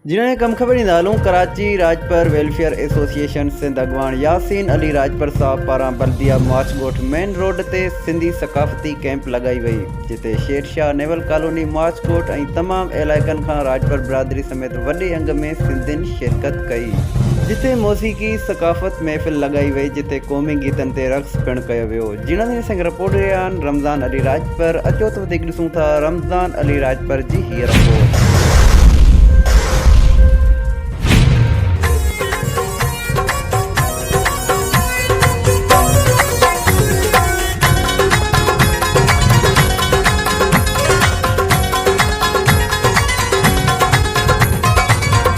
जिन्होंने कम खबरी नालों कराची राजपर वेलफेयर एसोसिएशन सिंध अगवान यासीन अली राजपर साहब पारा बल्दिया माचगोठ मेन रोड ते सिंधी सकाफती कैंप लगाई वही, जिते शेरशाह नेवल कॉलोनी माचगोठ और तमाम इलाकन का राजपर बिरादरी समेत वडे अंग में सिंधिन शिरकत कई, जिते मौसीकी सकाफत महफिल लगाई वही, जिते कौमी गीतन ते रक्स पिण कयो वियो। जिन्होंने संग रिपोर्टरियान रमज़ान अली राजपर अचो तो वधीक ॾिसूं था रमज़ान अली राजपर जी हीअ रिपोर्ट।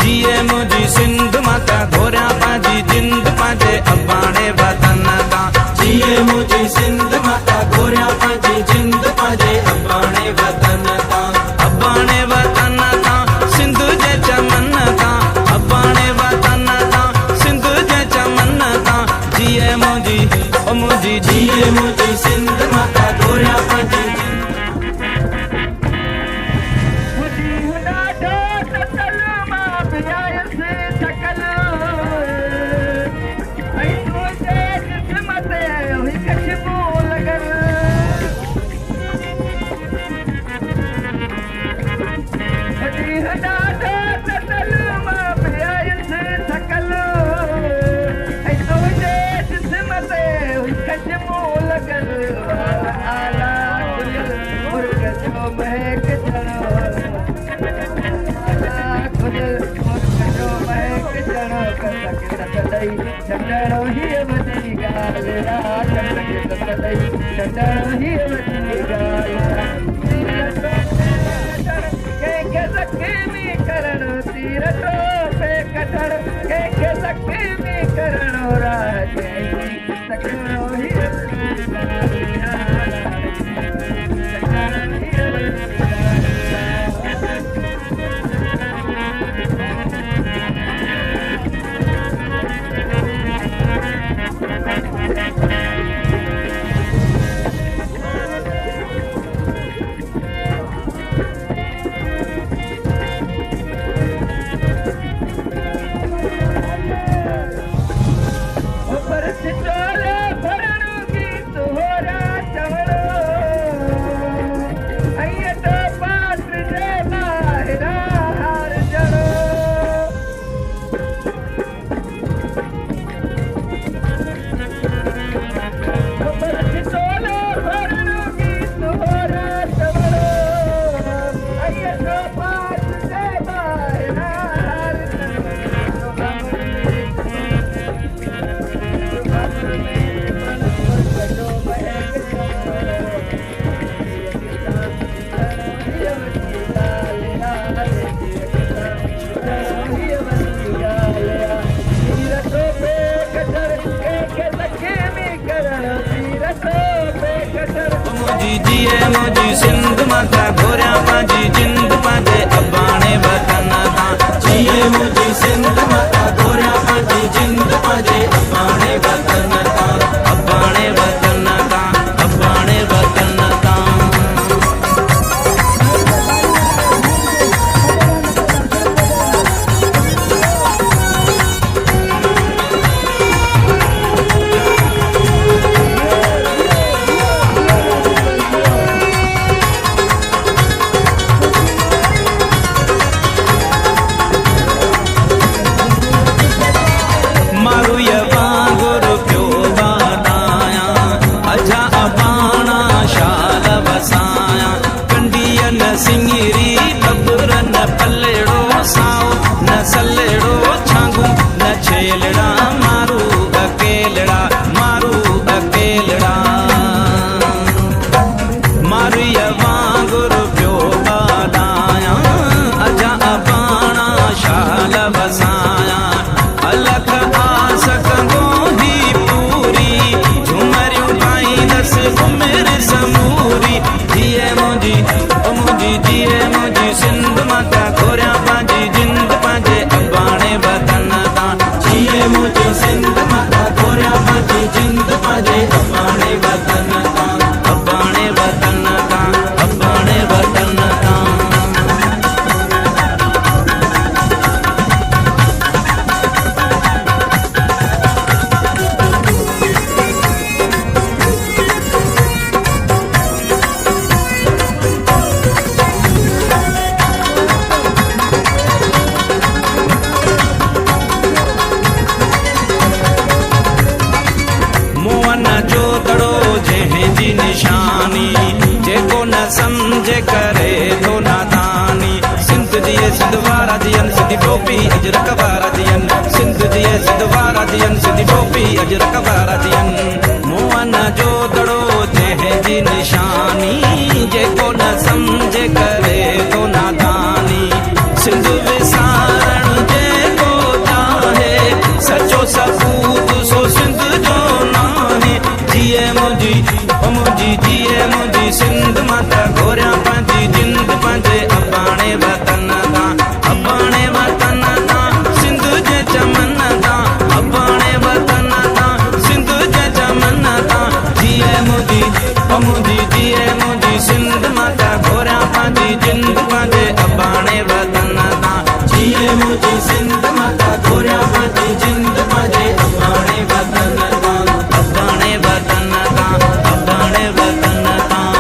जिए मुझी सिंध माता घोरा पाजी जिंद पाजे अबाणे वतन का। जिए मुझी सिंध माता घोरा पाजी जिंद पाजे अबाणे वतन का। अबाणे वतन का सिंध जे चमन का। अबाणे वतन का सिंध जे चमन का। जिए मुझी ओ मुझी जिए मुझी सिंध माता घोरा पाजी जिए मुझी सिंध माता घोरा पाजी जिंद पाजे अबाणे वतन का। जिए मुझी सिंध माता घोरा पाजी जिंद पाजे अबाणे वतन का। अबाणे वतन का। अबाणे वतन का। जिए मुझी सिंध माता घोरा पाजी जिंद पाजे अबाणे वतन का। जिए अजरक वारा दियन सिंध जी सिंध वारा दियन सिंधी टोपी अजरक वारा दियन मोहन जो दड़ो जंहिं जी निशानी जेको न सम्झे करे तो नादानी सिंध विसारण जेको चाहे सचो सबूत सो सिंध जो नाहे जिए मुंहिंजी जिए मुंहिंजी सिंध माता घोरिया पंहिंजी जिंद पंहिंजे अबाणे वतन तां अबाणे वतन तां सिंध जे चमन तां अबाणे वतन तां सिंध जे चमन तां जिए मुंहिंजी जिए मुंहिंजी सिंध माता घोरिया पंहिंजी जिंद पंहिंजे अबाणे वतन तां जिए मुंहिंजी सिंध माता घोरिया पंहिंजी जिंद पंहिंजे अबाणे वतन तां अबाणे वतन तां अबाणे वतन तां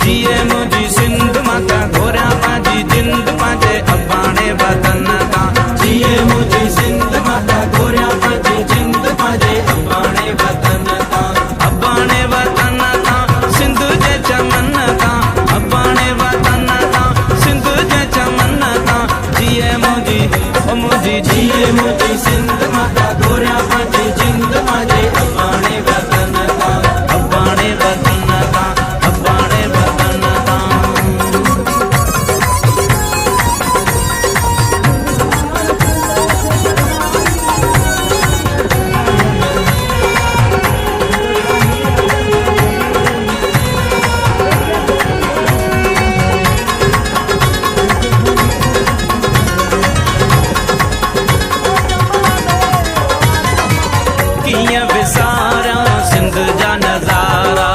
जिए मुंहिंजी सिंध माता घोरिया पंहिंजी जिंद पंहिंजे अबाणे वतन तां जिए मुंहिंजी सिंध माता घोरिया पंहिंजी जिंद पंहिंजे अबाणे वतन तां अबाणे वतन तां सिंध जे चमन तां अबाणे वतन तां सिंध जे चमन तां जिए मुंहिंजी जिए मुंहिंजी सिंध माता घोरिया पंहिंजी जिंद पंहिंजे अबाणे वतन तां अबाणे वतन तां अबाणे वतन तां कीअं विसारा सिंध जा नज़ारा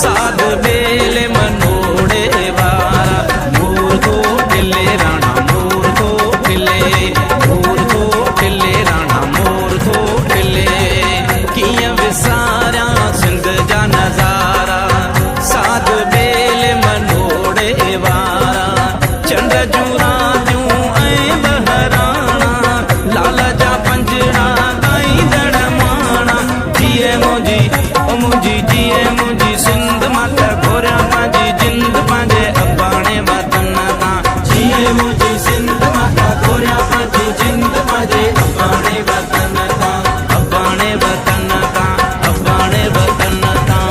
साध बेले मनोड़े वारा मोर थो टिले राणा मोर थो टिले राणा मोर थो टिले कीअं विसारा सिंध जा नज़ारा साध बेले मनोड़े वारा चंड जूं रातियूं ऐं बहराणा लाल जा पंजड़ा गाईंदड़ माणा जिए मुंहिंजी जिए मुंहिंजी सिंध माता घोरिया पंहिंजी जिंद पंहिंजे अबाणे वतन तां जिए मुंहिंजी सिंध माता घोरिया पंहिंजी जिंद पंहिंजे अबाणे वतन तां अबाणे वतन तां अबाणे वतन तां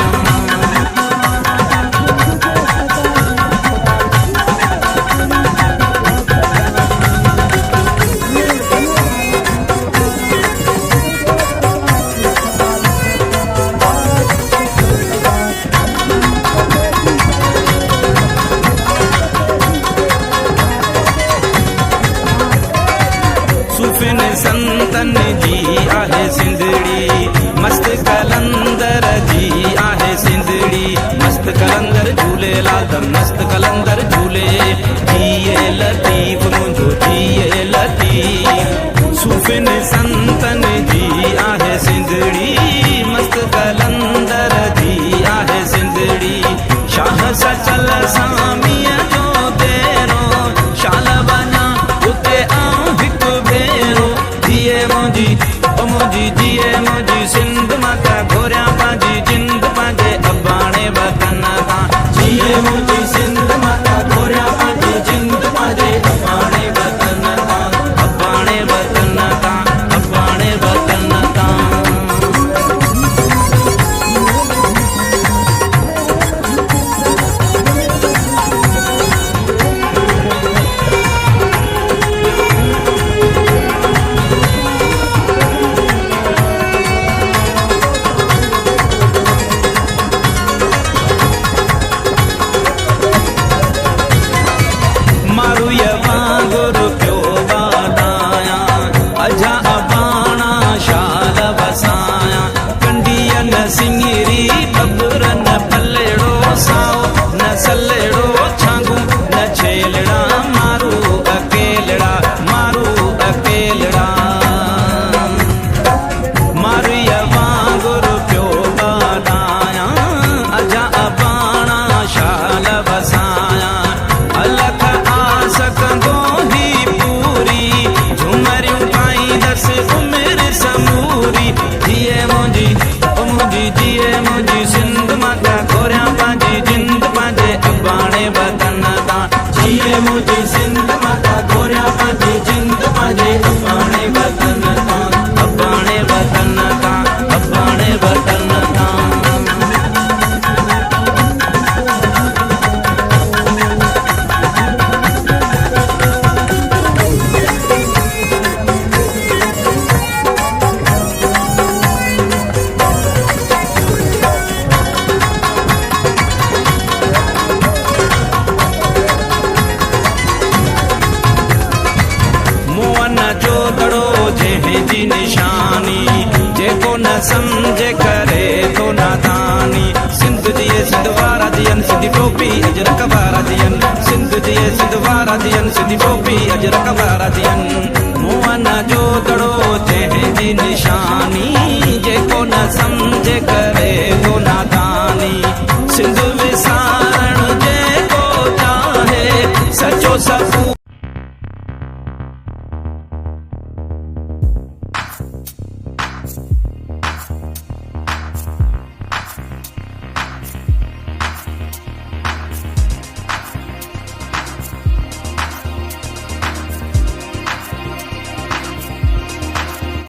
सूफिन संतन जी आहे सिंधड़ी मस्त कलंदर जी आहे सिंधड़ी मस्त कलंदर झूलेलाल त मस्त कलंदर झूले जिए लतीफ मुंहिंजो जिए लतीफ सूफिन संतन जी आहे सिंधड़ी मस्त कलंदर जी आहे सिंधड़ी शाह सचल सामीअ जो तेरो शाल वञा उते आऊं हिकु भेरो जिए मुंहिंजी जिए मुंहिंजी सिंध माता घोरिया पंहिंजी जिंद पंहिंजे अबाणे वतन तां जिए मुंहिंजी सिंध माता घोरिया पंहिंजी जिंद पंहिंजे अबाणे वतन तां अबाणे वतन तां अबाणे वतन तां हैं जी निशानी, जेको न समझे करे तो नादानी। सिंध जी सिंध वारा दियन सिंधी टोपी अजरक वारा दियन, सिंध जी सिंध वारा दियन सिंधी टोपी अजरक वारा दियन। मोहन जो दड़ो